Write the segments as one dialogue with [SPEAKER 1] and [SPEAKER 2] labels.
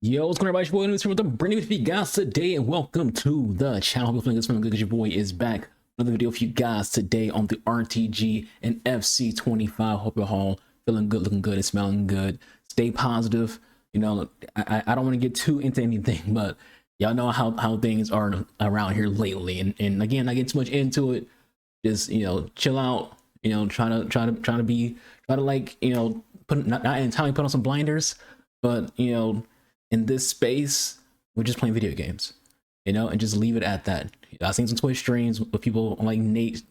[SPEAKER 1] Yo, what's going on, everybody? It's your boy Anubis here with a brand new video for you guys today, and welcome to the channel. Hope you're feeling good because your boy is back. Another video for you guys today on the RTG and FC25. Hope you're all feeling good, looking good, and smelling good. Stay positive. You know, I don't want to get too into anything, but y'all know how things are around here lately. And again, not getting too much into it. Just chill out. Try to like not entirely put on some blinders, but in this space, we're just playing video games, and just leave it at that. I've seen some Twitch streams with people like Nate's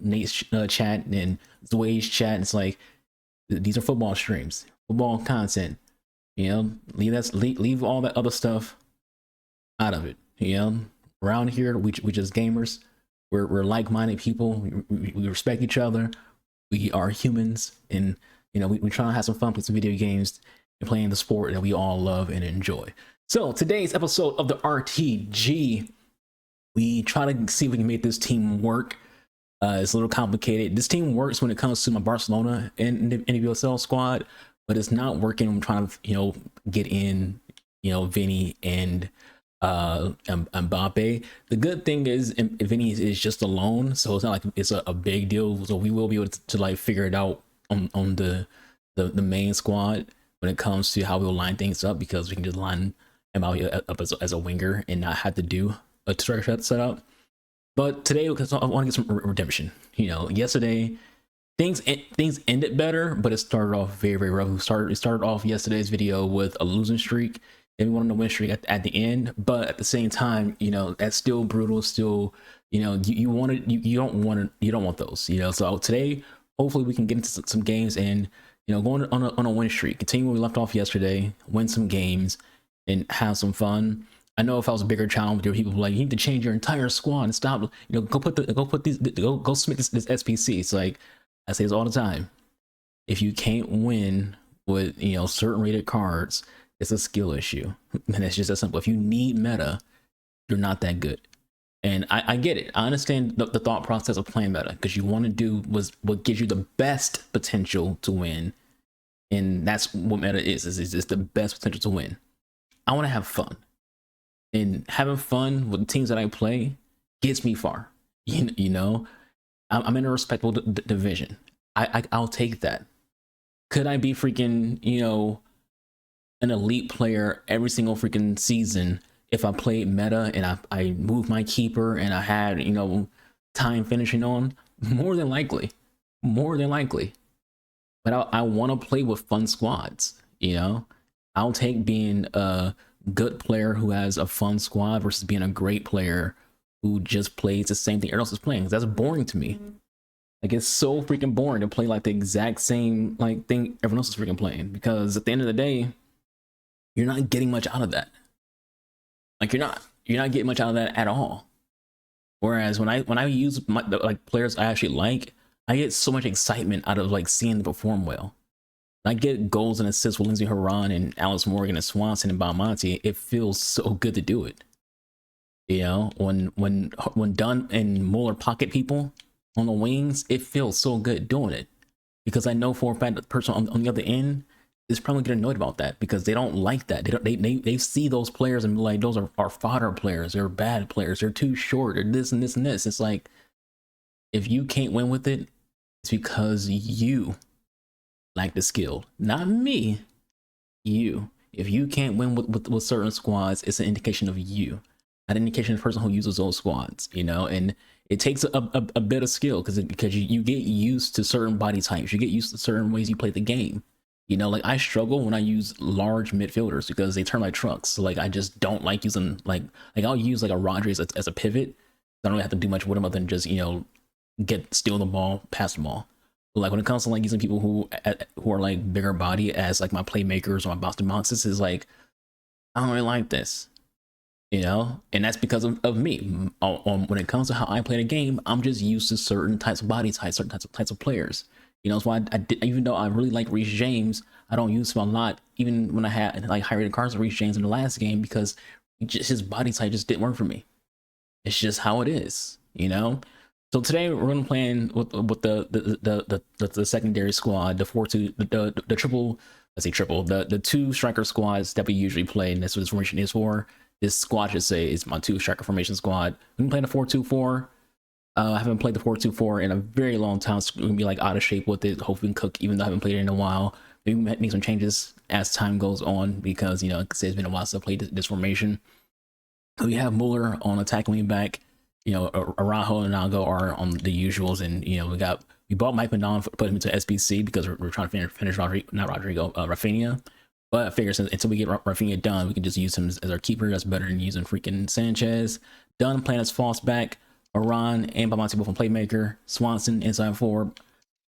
[SPEAKER 1] chat and Zway's chat. And it's like, these are football streams, football content. Leave all that other stuff out of it. Around here, we just gamers. We're like-minded people. We respect each other. We are humans, and we try to have some fun with some video games and playing the sport that we all love and enjoy. So today's episode of the RTG, we try to see if we can make this team work. It's a little complicated. This team works when it comes to my Barcelona and NWSL squad, but it's not working. I'm trying to get in Vinny and Mbappe. The good thing is Vinny is just a loan, so it's not like it's a big deal. So we will be able to like figure it out on the main squad when it comes to how we'll line things up, because we can just line him out up as a winger and not have to do a striker setup. But today, because I want to get some redemption. Yesterday things ended better, but it started off very rough. It started off yesterday's video with a losing streak, and we wanted to win streak at the end. But at the same time, that's still brutal. Still, you don't want those. So today, hopefully, we can get into some games and going on a win streak, continue where we left off yesterday, win some games, and have some fun. I know if I was a bigger challenge, there were people like, you need to change your entire squad and stop. Go submit this SPC. It's like, I say this all the time. If you can't win with certain rated cards, it's a skill issue, and it's just that simple. If you need meta, you're not that good. And I get it. I understand the thought process of playing meta, because you want to do what gives you the best potential to win, and that's what meta is. It's the best potential to win. I want to have fun, and having fun with the teams that I play gets me far. I'm in a respectable division. I'll take that. Could I be freaking an elite player every single freaking season if I played meta and I moved my keeper and I had time finishing on? More than likely. But I want to play with fun squads. I'll take being a good player who has a fun squad versus being a great player who just plays the same thing everyone else is playing. That's boring to me. Like, it's so freaking boring to play like the exact same thing everyone else is freaking playing, because at the end of the day, you're not getting much out of that. Like, you're not getting much out of that at all. Whereas when I use my players I actually like, I get so much excitement out of seeing them perform well. I get goals and assists with Lindsey Horan and Alex Morgan and Swanson and Balmonte. It feels so good to do it. When Dunn and Muller pocket people on the wings, it feels so good doing it, because I know for a fact the person on the other end is probably getting annoyed about that, because they don't like that. They see those players and be like, those are fodder players. They're bad players. They're too short. They're this and this and this. It's like, if you can't win with it, it's because you lack the skill, not me. You. If you can't win with certain squads, it's an indication of you, not an indication of the person who uses those squads. And it takes a bit of skill, because you get used to certain body types. You get used to certain ways you play the game. Like, I struggle when I use large midfielders because they turn like trucks. So I just don't like using like I'll use a Rodri as a pivot. I don't really have to do much with them other than just steal the ball, pass the ball. But when it comes to using people who are bigger body as my playmakers or my box to boxes, is I don't really like this. And that's because of me. When it comes to how I play the game, I'm just used to certain types of body types, certain types of players. That's why even though I really like Reece James, I don't use him a lot, even when I had high rated cards of Reece James in the last game, because his body type just didn't work for me. It's just how it is. So today we're going to play with the secondary squad, the 4-2, the triple let's say triple. The two striker squads that we usually play, and that's what this formation is for. This squad should say is my two striker formation squad. We can play the 4-2-4. I haven't played the 4-2-4 in a very long time, so we're gonna be like out of shape with it. Hopefully we can cook, even though I haven't played it in a while. Maybe we might make some changes as time goes on, because, you know, it's been a while since I played this formation. We have Muller on attacking wing back. You know, Araujo and Nago are on the usuals, and you know, we bought Mike Madon, put him into SBC because we're trying to finish Rafinha. But I figure since until we get Rafinha done, we can just use him as our keeper. That's better than using freaking Sanchez. Dunn playing as false back. Aran and Bamonte both on playmaker. Swanson inside forward.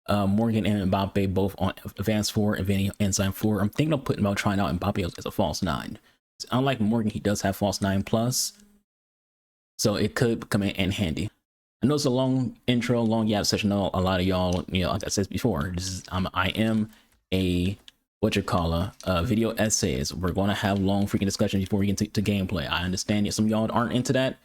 [SPEAKER 1] Morgan and Mbappe both on advanced forward, and Vinny inside forward. I'm thinking of putting about trying out Mbappe as a false 9. Unlike Morgan, he does have false 9 plus, so it could come in handy. I know it's a long intro, long yap session. I know a lot of y'all, you know, like I said before, this is I am a video essays. We're going to have long freaking discussions before we get to gameplay. I understand that some of y'all aren't into that.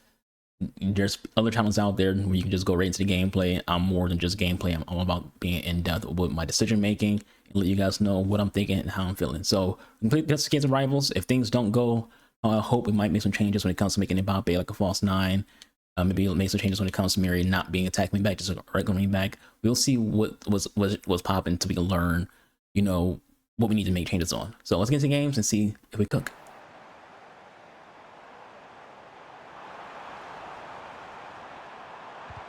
[SPEAKER 1] There's other channels out there where you can just go right into the gameplay. I'm more than just gameplay. I'm all about being in depth with my decision making and let you guys know what I'm thinking and how I'm feeling. So complete this against the rivals. If things don't go, I hope we might make some changes when it comes to making Mbappe like a false 9. Maybe make some changes when it comes to Mary not being attacking back, just a regular back. We'll see what was popping until we can learn, you know, what we need to make changes on. So let's get into games and see if we cook.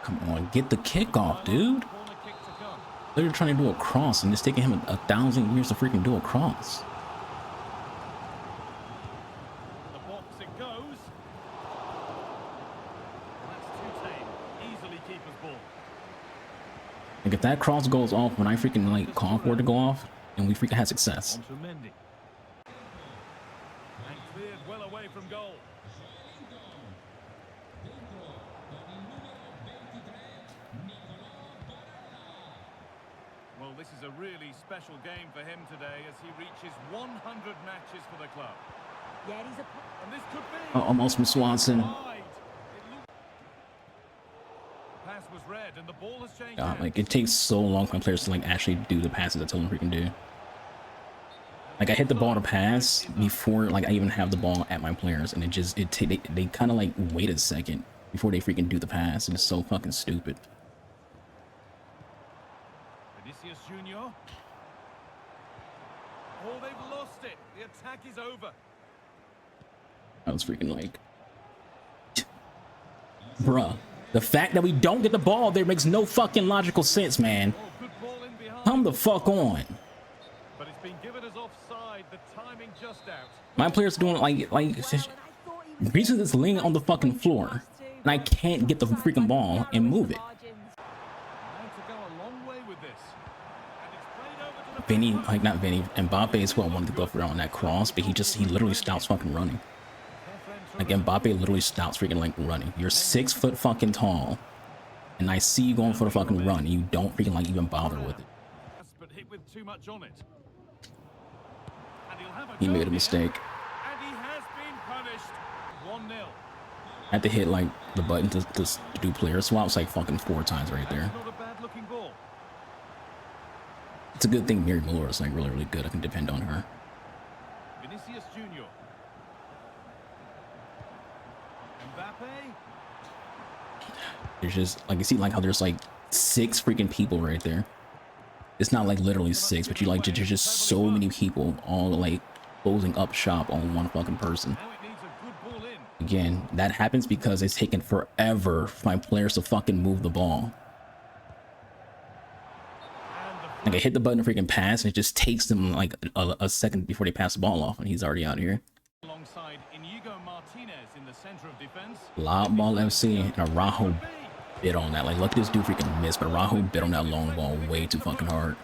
[SPEAKER 1] Come on, get the kickoff, dude. They're trying to do a cross, and it's taking him 1,000 years to freaking do a cross.
[SPEAKER 2] The box it goes. That's too tame. Easily keeper's ball.
[SPEAKER 1] Like if that cross goes off when I freaking like call for it to go off, and we freaking had success.
[SPEAKER 2] And cleared well away from goal. Well, this is a really special game for him today as he reaches 100 matches for the club. Yeah, he's and this could be
[SPEAKER 1] Almost from Swanson.
[SPEAKER 2] Pass was read and the ball has changed.
[SPEAKER 1] God, like it takes so long for my players to like actually do the passes I tell them freaking do. Like I hit the ball to pass before like I even have the ball at my players, and they kind of like wait a second before they freaking do the pass, and it's so fucking stupid.
[SPEAKER 2] Junior. Oh, they've lost it. The attack is over.
[SPEAKER 1] I was freaking like, bruh, the fact that we don't get the ball there makes no fucking logical sense, man.
[SPEAKER 2] Oh, good ball in behind.
[SPEAKER 1] Come the fuck on.
[SPEAKER 2] But it's been given as offside. The timing just out.
[SPEAKER 1] My players are doing like Reese is leaning on the fucking floor, and I can't get the freaking ball and move it. Vinny, like not Vinny, Mbappe is who I wanted to go for on that cross, but he literally stops fucking running. Like Mbappe literally stops freaking like running. You're 6 foot fucking tall, and I see you going for the fucking run, and you don't freaking like even bother with it.
[SPEAKER 2] But hit with too much on it.
[SPEAKER 1] He made a mistake.
[SPEAKER 2] And he has been punished. 1-0.
[SPEAKER 1] I had to hit like the button to do player swaps like fucking 4 times right there.
[SPEAKER 2] Not a bad looking ball.
[SPEAKER 1] It's a good thing Mary Muller is like really good. I can depend on her.
[SPEAKER 2] Vinicius Junior. Mbappe.
[SPEAKER 1] There's just like you see like how there's like 6 freaking people right there. It's not like literally 6, but you like there's just so many people all like closing up shop on one fucking person.
[SPEAKER 2] Now it needs a good ball in.
[SPEAKER 1] Again, that happens because it's taken forever for my players to fucking move the ball. Like I hit the button to freaking pass, and it just takes them like a second before they pass the ball off, and he's already out here.
[SPEAKER 2] Alongside Inigo Martinez in the center of defense.
[SPEAKER 1] Lob ball FC, and Araujo bit on that. Like look at this dude freaking miss, but Araujo bit on that long ball way too fucking hard.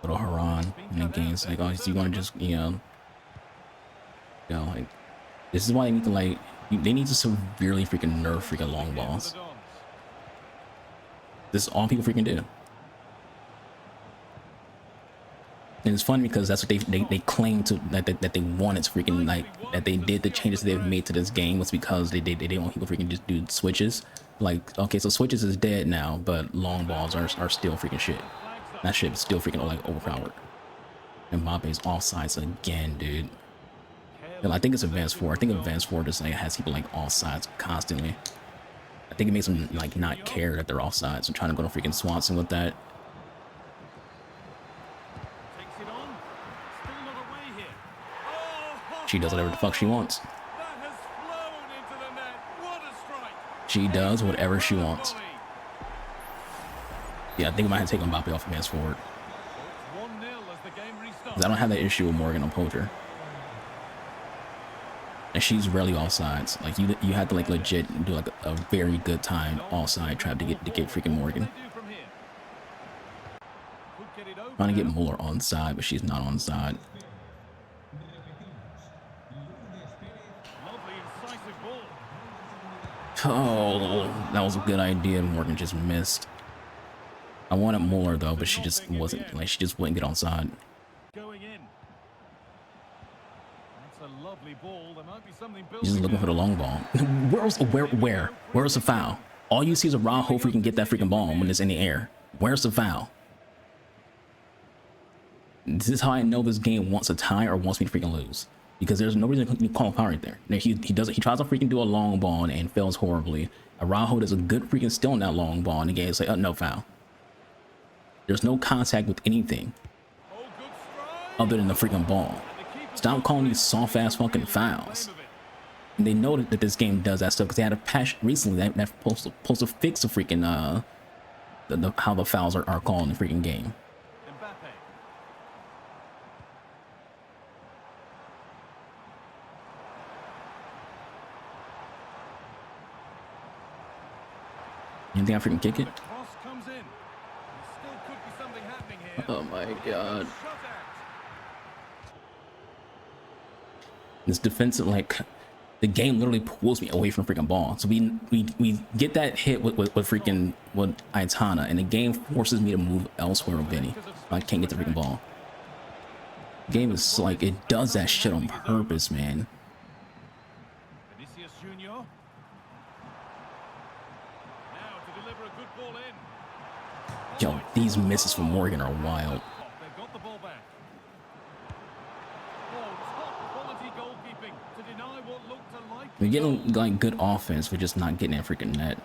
[SPEAKER 1] Little Haran in the games, like oh, you want to just you know, like this is why they need to like. They need to severely freaking nerf freaking long balls. This is all people freaking do. And it's funny because that's what they claim to that they wanted to freaking like that they did the changes they've made to this game was because they didn't want people freaking just do switches. Like, okay, so switches is dead now, but long balls are still freaking shit. That shit is still freaking like overpowered. And Mbappe's offsides again, dude. And I think it's advanced 4. I think advanced 4 just like has people like offsides constantly. I think it makes them like not care that they're offsides. I'm trying to go to freaking Swanson with that. She does whatever the fuck she wants. She does whatever she wants. Yeah, I think I might have to take Mbappe off advanced forward. Because I don't have that issue with Morgan on Poacher. And she's rarely offsides. Like you have to like legit do like a very good time offside trap to get freaking Morgan. Trying to get Muller onside, but she's not onside. Oh, that was a good idea. Morgan just missed. I wanted Muller though, but she just wasn't like she just wouldn't get onside. He's just looking for the long ball. Where's the foul? All you see is a Raho freaking get that freaking ball when it's in the air. Where's the foul? This is how I know this game wants a tie or wants me to freaking lose. Because there's no reason to call a foul right there. He tries to freaking do a long ball and fails horribly. Araujo does a good freaking steal on that long ball and the game's like, oh, no foul. There's no contact with anything other than the freaking ball. Stop calling these soft ass fucking fouls. And they know that this game does that stuff because they had a patch recently that's supposed to fix the freaking how the fouls are called in the freaking game. You think I freaking kick it? Oh my god. This defensive, like, the game literally pulls me away from the freaking ball. So we get that hit with freaking with Aitana, and the game forces me to move elsewhere with Vinny. I can't get the freaking ball. The game is like, it does that shit on purpose, man. Yo, these misses from Morgan are wild. We're getting like good offense, we're just not getting that freaking net. And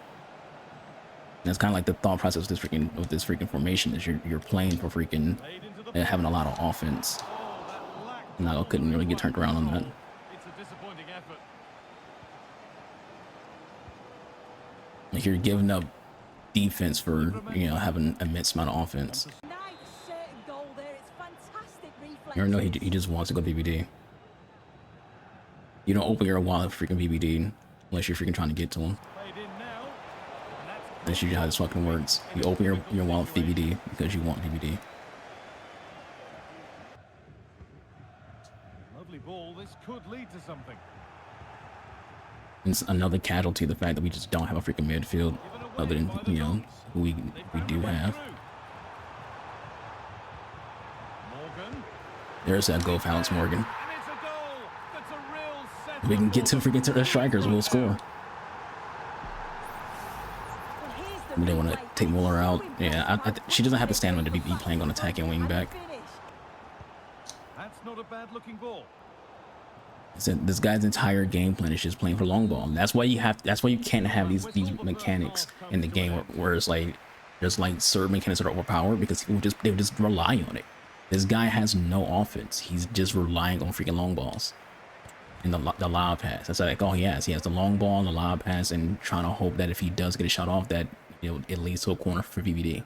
[SPEAKER 1] that's kind of like the thought process with this freaking formation is you're playing for freaking having a lot of offense. And I couldn't really get turned around on that. Like you're giving up defense for, you know, having an immense amount of offense. You already know he just wants to go BBD. You don't open your wallet for freaking BBD unless you're freaking trying to get to him. That's usually how this fucking works. You open your wallet for BBD because you want BBD.
[SPEAKER 2] Lovely ball. This could lead to something.
[SPEAKER 1] It's another casualty of the fact that we just don't have a freaking midfield other than, you know, who we do have. There's that goal for Alex Morgan. We can get to freaking the strikers, we'll score. We didn't want to take Muller out. Yeah, she doesn't have the stamina to be playing on attacking wing back.
[SPEAKER 2] That's not a bad looking ball.
[SPEAKER 1] So this guy's entire game plan is just playing for long ball. And that's why you can't have these mechanics in the game where it's like there's like certain mechanics that are overpowered because they would just rely on it. This guy has no offense. He's just relying on freaking long balls and the lob pass. That's like all he has. He has the long ball and the lob pass and trying to hope that if he does get a shot off that it leads to a corner for BBD.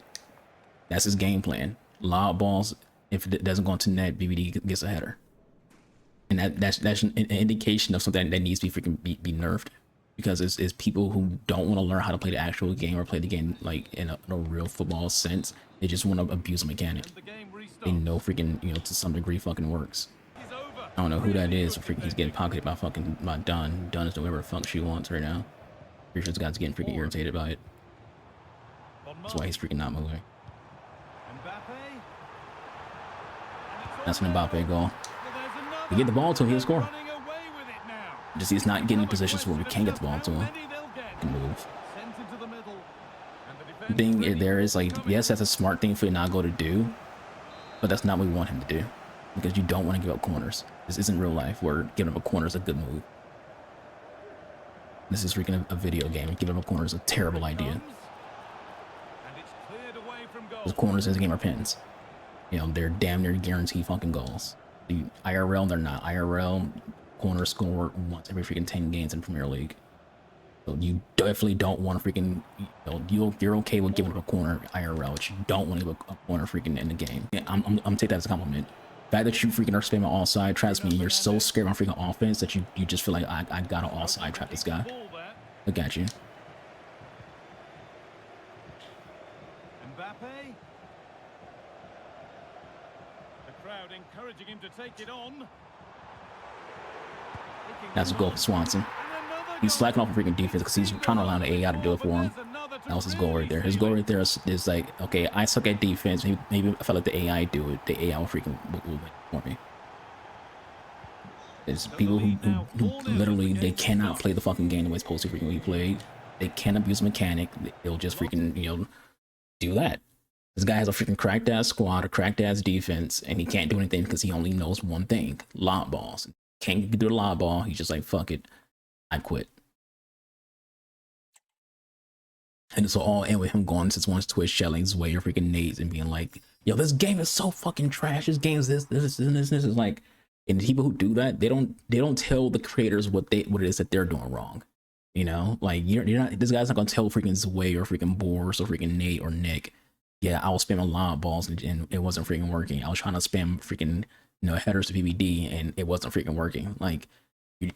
[SPEAKER 1] That's his game plan. Lob balls, if it doesn't go into net, BBD gets a header. And that's an indication of something that needs to be freaking be nerfed, because it's people who don't want to learn how to play the actual game or play the game like in a real football sense. They just want to abuse a mechanic. They know freaking, to some degree fucking works. I don't know who that is. Freaking, he's getting pocketed by Dunn. Dunn is doing whatever the fuck she wants right now. Pretty sure this guy's getting freaking irritated by it. That's why he's freaking not moving. That's an Mbappe goal. We get the ball to him, he'll score. Just he's not getting in positions where we can't get the ball to him. He can move. thing there is like, yes, that's a smart thing for Inago to do, but that's not what we want him to do, because you don't want to give up corners. This isn't real life where giving up a corner is a good move. This is freaking a video game. Giving up a corner is a terrible idea. Because corners in this game are pins. You know, they're damn near guaranteed fucking goals. The IRL, they're not. IRL, corner score once every freaking 10 games in Premier League. So you definitely don't want to freaking, you know, you're okay with giving up a corner IRL, but you don't want to give a corner freaking in the game. Yeah, I'm taking that as a compliment. The fact that you freaking are spamming all side traps me, you're so scared of freaking offense that you just feel like I gotta all side trap this guy. Look at you.
[SPEAKER 2] Encouraging him to take it on.
[SPEAKER 1] That's a goal for Swanson. He's slacking off a freaking defense because he's trying to allow the AI to do it for him. That was his goal right there. His goal right there is like, okay, I suck at defense. Maybe if I let the AI do it, the AI will freaking will win for me. There's people who literally, they cannot play the fucking game the way it's supposed to freaking be played. They can't abuse a mechanic. They'll just freaking, you know, do that. This guy has a freaking cracked ass squad, a cracked ass defense, and he can't do anything because he only knows one thing: lob balls. Can't do the lob ball. He's just like, fuck it, I quit. And it's all in with him going since once Twitch shelling his way or freaking nades and being like, yo, this game is so fucking trash. This game is this is like, and the people who do that, they don't tell the creators what it is that they're doing wrong. You know, like you're not, this guy's not gonna tell freaking Zway or freaking Boris or freaking Nate or Nick, yeah, I was spamming lob balls and it wasn't freaking working. I was trying to spam freaking, you know, headers to PBD and it wasn't freaking working. Like, you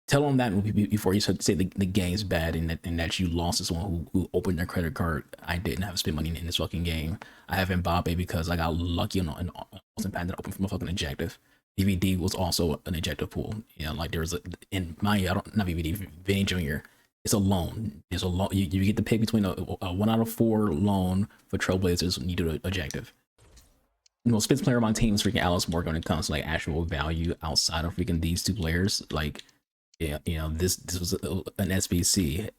[SPEAKER 1] tell them that before you say the game's bad and that you lost to someone who opened their credit card. I didn't have to spend money in this fucking game. I have Mbappe because I got lucky on an awesome patent that opened from a fucking objective. PBD was also an objective pool. You know, like there was in my, not PBD, Vinny Jr. It's a loan. It's a loan. You get to pick between a 1 out of 4 loan for Trailblazers when you do an objective. The most expensive player on my team is freaking Alice Morgan when it comes to like actual value outside of freaking these two players. Like, yeah, you know, this was an SBC.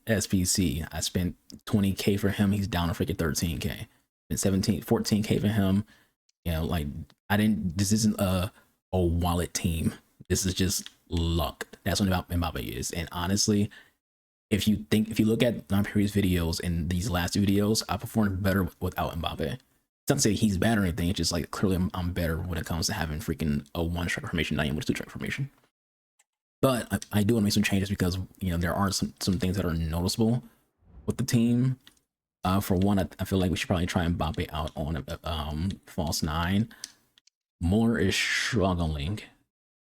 [SPEAKER 1] I spent 20K for him. He's down to freaking 13K. And 14K for him. You know, like this isn't a wallet team. This is just luck. That's what Mbappe is. And honestly, if you look at my previous videos and these last 2 videos, I performed better without Mbappe. It's not to say he's bad or anything. It's just like clearly I'm better when it comes to having freaking a 1-strike formation, not even with a 2-strike formation. But I do want to make some changes because, you know, there are some things that are noticeable with the team. For one, I feel like we should probably try Mbappe out on false 9. Muller is struggling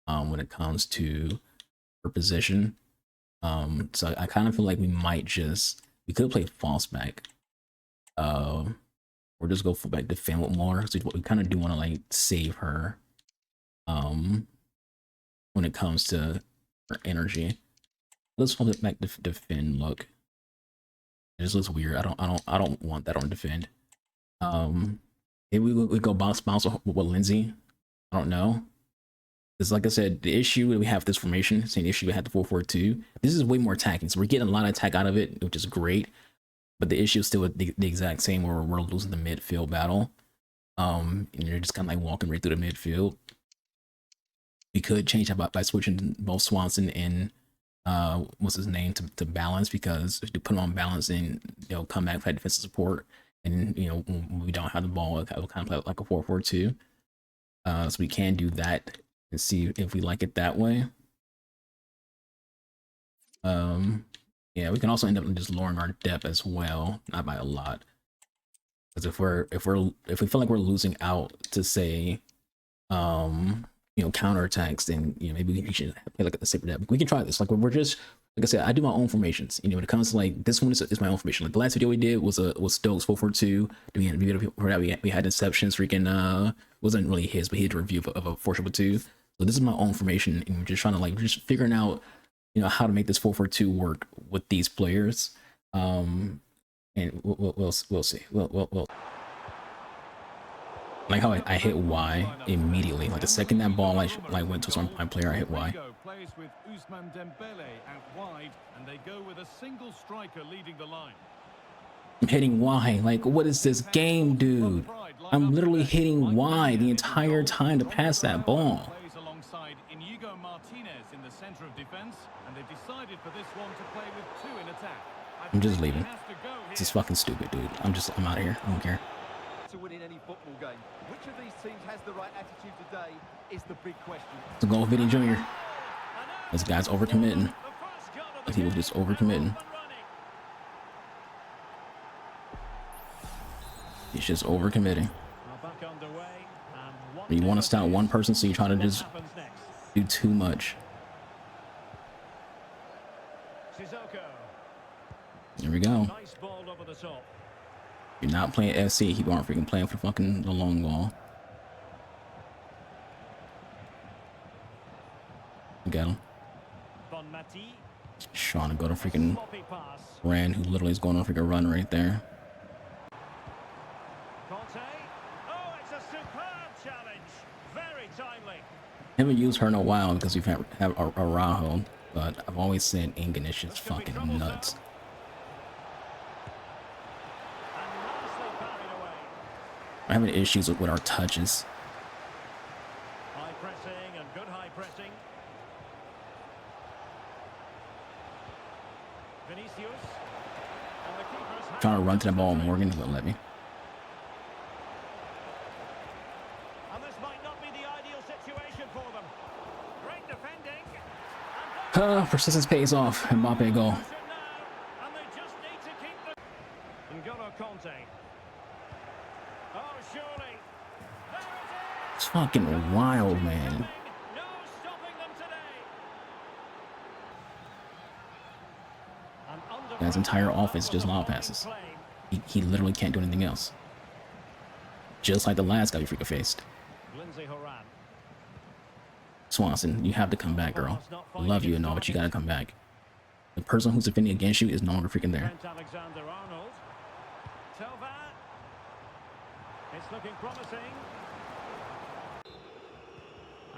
[SPEAKER 1] when it comes to her position. So I kind of feel like we could play false back, or just go full back defend with more. So we kind of do want to like save her, when it comes to her energy. Let's flip it back to defend. Look, it just looks weird. I don't want that on defend. Maybe we go bounce with Lindsay. I don't know. Because like I said, the issue that we have this formation, same issue we had the 4-4-2. This is way more attacking, so we're getting a lot of attack out of it, which is great. But the issue is still the exact same, where we're losing the midfield battle. And you're just kind of like walking right through the midfield. We could change that by switching both Swanson and what's his name to balance, because if you put them on balance and they'll come back for defensive support, and you know when we don't have the ball, it'll kind of play like a 4-4-2. So we can do that and see if we like it that way. Yeah, we can also end up just lowering our depth as well, not by a lot. Because if we feel like we're losing out to say, you know, counterattacks, then you know maybe we should play like at the safer depth. We can try this. Like we're just, like I said, I do my own formations. You know, when it comes to like this one is my own formation. Like the last video we did was Stokes 4-4-2. For that we had Inceptions freaking wasn't really his, but he had a review of a 4-2. So this is my own formation, and we're just trying to like just figuring out, you know, how to make this 4-4-2 work with these players. And we'll see. We'll like how I hit Y immediately. Like the second that ball like went to my player, I hit Y.
[SPEAKER 2] Plays with Ousmane Dembele out wide, and they go with a single striker leading the line.
[SPEAKER 1] I'm hitting Y. Like, what is this game, dude? I'm literally hitting Y the entire time to pass that ball.
[SPEAKER 2] Plays alongside Inigo Martinez in the center of defense, and they've decided for this one to play with two in attack.
[SPEAKER 1] I'm just leaving. This is fucking stupid, dude. I'm out of here. I don't care.
[SPEAKER 3] To win in any football game, which of these teams has the right attitude today is the big question.
[SPEAKER 1] It's a goal, Vinny Jr. This guy's overcommitting. He was just overcommitting. He's just overcommitting. You want to stop one person, so you try to just do too much. There we go. You're not playing FC. You aren't freaking playing for fucking the long ball. Got him. Trying to go to freaking Rand, who literally is going on a freaking run right there. Haven't used her in a while because we've have Araujo, but I've always said English is fucking nuts. I'm having issues with our touches.
[SPEAKER 2] High pressing and good high pressing. Vinicius. And the keeper's
[SPEAKER 1] Trying to run to the ball, Morgan won't let me.
[SPEAKER 2] And this might not be the ideal situation for them. Great defending.
[SPEAKER 1] Persistence pays off. Mbappe goal.
[SPEAKER 2] And they just need to keep the N'Golo Conte. Oh, surely. There it is.
[SPEAKER 1] It's fucking wild, man.
[SPEAKER 2] No stopping them today.
[SPEAKER 1] His entire offense just lob passes. He literally can't do anything else. Just like the last guy we freaking faced. Swanson, you have to come back, girl. I love you and all, but you gotta come back. The person who's defending against you is no longer freaking there.
[SPEAKER 2] It's looking promising.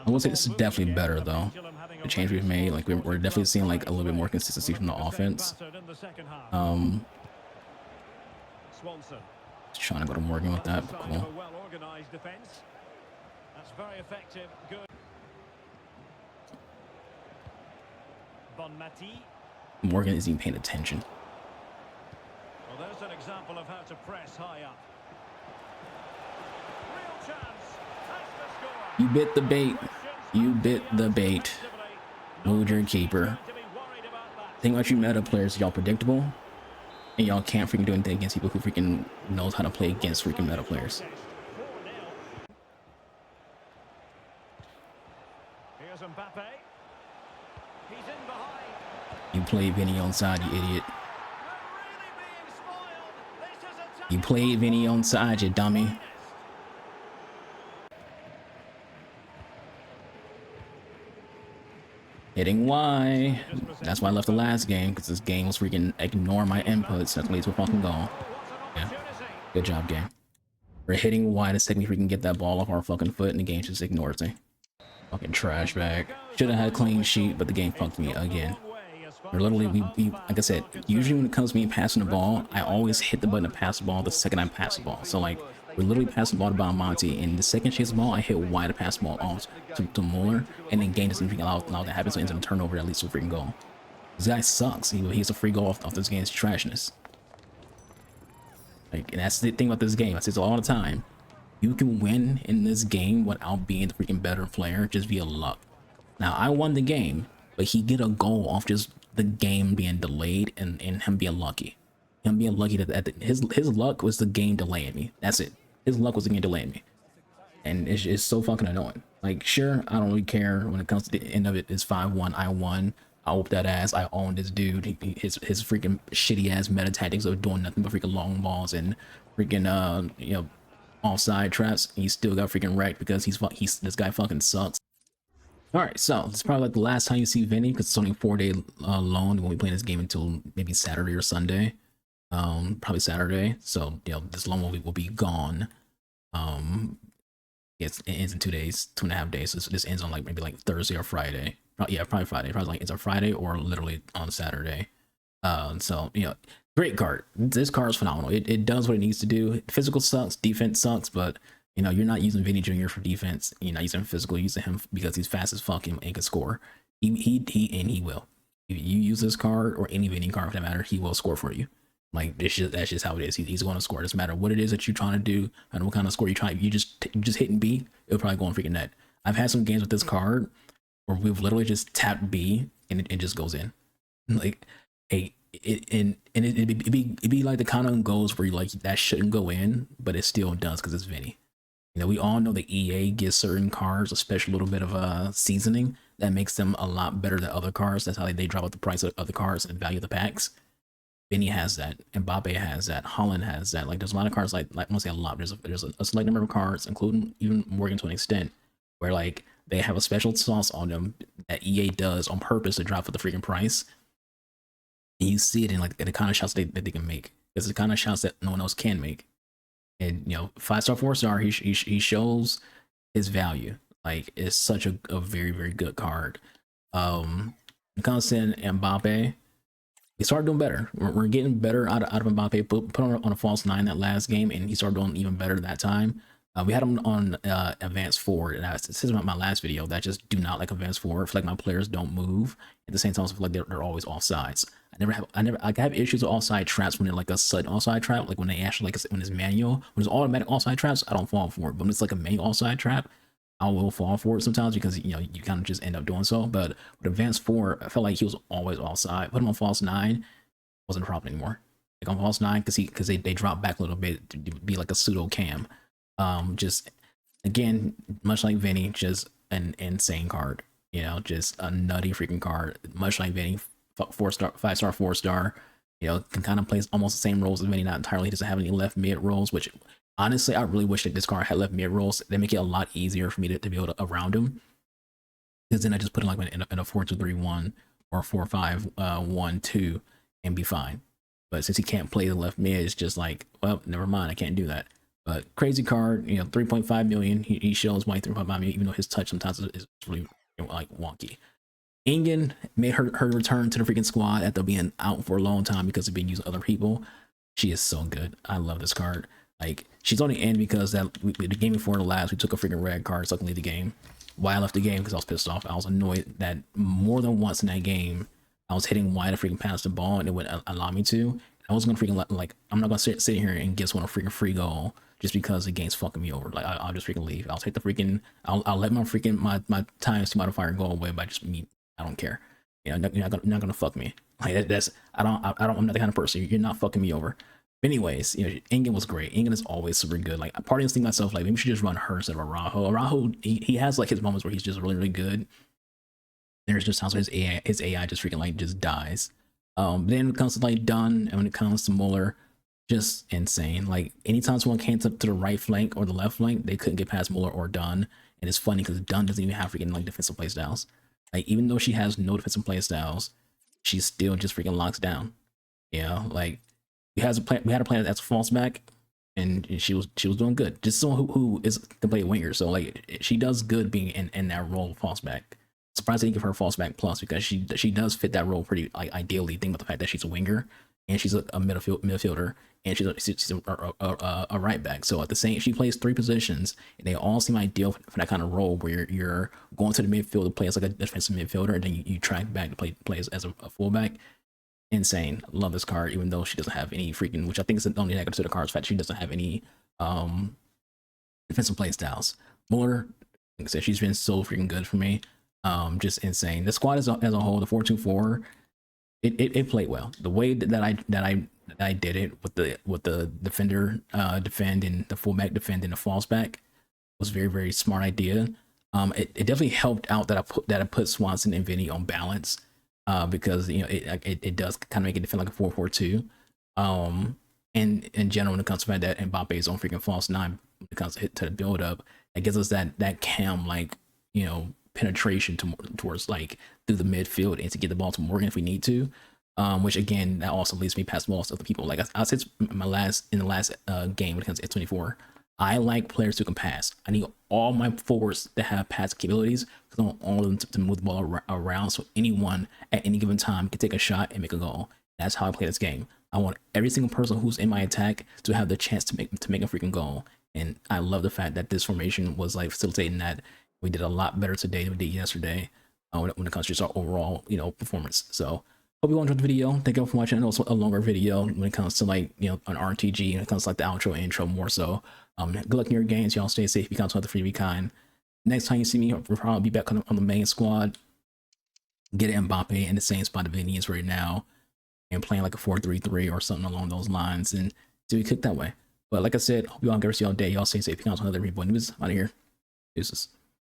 [SPEAKER 1] I will say this is definitely better though. The change we've made, like we're definitely seeing like a little bit more consistency from the offense. Just trying to go to Morgan with that, but cool.
[SPEAKER 2] That's very effective. Good.
[SPEAKER 1] Morgan isn't even paying attention.
[SPEAKER 2] Well, there's an example of how to press high up. Real chance. That's the score.
[SPEAKER 1] You bit the bait. You bit the bait. Moved your keeper. Thing about you meta players, y'all predictable, and y'all can't freaking do anything against people who freaking knows how to play against freaking meta players.
[SPEAKER 2] Here's Mbappe. He's in behind.
[SPEAKER 1] You played Vinny onside, you idiot. You played Vinny onside, you dummy. Hitting Y. That's why I left the last game, because this game was freaking ignoring my inputs. That leads to a fucking goal. Yeah. Good job, game. We're hitting Y the second we freaking get that ball off our fucking foot, and the game just ignores me. Fucking trash bag. Should have had a clean sheet, but the game fucked me again. We're literally, we like I said, usually when it comes to me passing the ball, I always hit the button to pass the ball the second I pass the ball. So like, we're literally passing the ball to Balmonte, and the second chase the ball, I hit Y to pass the ball off to Muller, and then game doesn't allow that to happen, so it ends up a turnover that leads to a freaking goal. This guy sucks. He has a free goal off this game's trashness. Like, and that's the thing about this game. I say this all the time. You can win in this game without being the freaking better player, just via luck. Now, I won the game, but he get a goal off just the game being delayed and him being lucky. Him being lucky that his luck was the game delaying me. That's it. His luck was the game delaying me. And it's so fucking annoying. Like, sure, I don't really care when it comes to the end of it. It's 5-1. I won. I whooped that ass. I owned this dude. His freaking shitty ass meta tactics of doing nothing but freaking long balls and freaking you know, offside traps. And he still got freaking wrecked because this guy fucking sucks. All right, so it's probably like the last time you see Vinny, because it's only a 4-day loan. We'll be playing this game until maybe Saturday or Sunday. Probably Saturday. So you know, this loan will be gone. It ends in 2 days, 2.5 days. So this ends on like maybe like Thursday or Friday. Yeah, probably Friday. Probably like it's a Friday or literally on Saturday. So great card. This card is phenomenal. It does what it needs to do. Physical sucks, defense sucks, but you're not using Vinny Jr. for defense. You're not using physical. You're using him because he's fast as fuck and can score. He will. If you use this card or any Vinny card for that matter, he will score for you. Like that's just how it is. He's going to score. It doesn't matter what it is that you're trying to do and what kind of score you try. You just hitting B, it'll probably go on freaking net. I've had some games with this card where we've literally just tapped B and it just goes in. Like it'd be like the kind of goals where you like that shouldn't go in, but it still does because it's Vinny. We all know that EA gives certain cards a special little bit of a seasoning that makes them a lot better than other cards. That's how they drop up the price of the cards and value of the packs. Vinny has that, Mbappe has that, Holland has that. Like there's a lot of cards, like I won't say a lot, there's a select number of cards, including even Morgan to an extent, where like they have a special sauce on them that EA does on purpose to drop for the freaking price. And you see it in like the kind of shots that they can make. It's the kind of shots that no one else can make. And 5-star, 4-star, he shows his value. Like it's such a very, very good card. Constant Mbappe, he started doing better. We're getting better out of Mbappe. Put on a false 9 that last game, and he started doing even better that time. We had him on advanced forward, and this is my last video. That just do not like advanced forward. I feel like my players don't move. At the same time, I feel like they're always offsides. I have issues with offside traps when they're like a sudden offside trap, like when they actually when it's manual. When it's automatic offside traps, I don't fall for it. But when it's like a manual offside trap, I will fall for it sometimes because you kind of just end up doing so. But with advanced 4, I felt like he was always offside. Put him on false 9, wasn't a problem anymore. Like on false 9 because they drop back a little bit to be like a pseudo cam. Just again, much like Vinny, just an insane card. Just a nutty freaking card. Much like Vinny, 4-star, 5-star, 4-star. Can kind of play almost the same roles as Vinny. Not entirely. He doesn't have any left mid roles, which honestly I really wish that this card had left mid roles. They make it a lot easier for me to be able to around him. Because then I just put him like in a 4-2-3-1 or 4-5-1-2 and be fine. But since he can't play the left mid, it's just like, well, never mind. I can't do that. But crazy card, 3.5 million. He shows why 3.5 million, even though his touch sometimes is really like wonky. Ingen made her return to the freaking squad after being out for a long time because of being used with other people. She is so good. I love this card. Like she's only in because the game before the last, we took a freaking red card, so I can leave the game. Why I left the game because I was pissed off. I was annoyed that more than once in that game, I was hitting wide to freaking pass the ball and it wouldn't allow me to. I was gonna freaking like I'm not gonna sit here and get one a freaking free goal just because the game's fucking me over. Like I'll just freaking leave. I'll take the freaking. I'll let my freaking my times to modifier go away by just me. I don't care. You're not gonna fuck me. Like that's I'm not the kind of person. You're not fucking me over. But anyways, Ingen was great. Ingen is always super good. Like part of this thing myself, like maybe we should just run her instead of Araujo. Araujo, he has like his moments where he's just really, really good. There's just times where his AI just freaking like just dies. Then when it comes to like Dunn and when it comes to Muller, just insane. Like anytime someone came to the right flank or the left flank, they couldn't get past Muller or Dunn. And it's funny because Dunn doesn't even have freaking like defensive playstyles. Like even though she has no defensive playstyles, she still just freaking locks down. Like we had a player that's false back, and she was doing good. Just someone who can play a winger. So like she does good being in that role false back. Surprised they didn't give her false back plus because she does fit that role pretty like ideally. Think about the fact that she's a winger and she's a midfielder and she's a right back. So at the same, she plays 3 positions and they all seem ideal for that kind of role where you're going to the midfield to play as like a defensive midfielder and then you track back to play as a fullback. Insane. Love this card, even though she doesn't have any freaking, which I think is the only negative to the card's fact she doesn't have any defensive play styles. Muller, like I said, she's been so freaking good for me. Just insane. The squad as a whole, the 4-2-4, it played well. The way that I did it with the defender defend and the fullback defend and the false back was very, very smart idea. It definitely helped out that I put Swanson and Vinny on balance. Because it does kind of make it defend like a 4-4-2. And in general, when it comes to the fact that Mbappe is on freaking false 9, when it comes to hit to the build up, it gives us that cam like penetration towards like through the midfield and to get the ball to Morgan if we need to. Which again, that also leads me past most other people. Like I said in the last game when it comes to 24. I like players who can pass. I need all my forwards to have pass capabilities because I want all of them to move the ball around so anyone at any given time can take a shot and make a goal. That's how I play this game. I want every single person who's in my attack to have the chance to make a freaking goal. And I love the fact that this formation was like facilitating that. We did a lot better today than we did yesterday when it comes to just our overall, performance. So hope you all enjoyed the video. Thank you all for watching. I know it's a longer video when it comes to like, an RTG, when it comes to like the outro and intro more so. Good luck in your games. Y'all stay safe. Be kind to the free, be kind. Next time you see me, we'll probably be back on the main squad. Get Mbappe in the same spot that Vinny is right now, and playing like a 4-3-3 or something along those lines, and do we cook that way. But like I said, hope you all have a good rest of your day. Y'all stay safe. Be kind to another people. Anubis out of here. Deuces.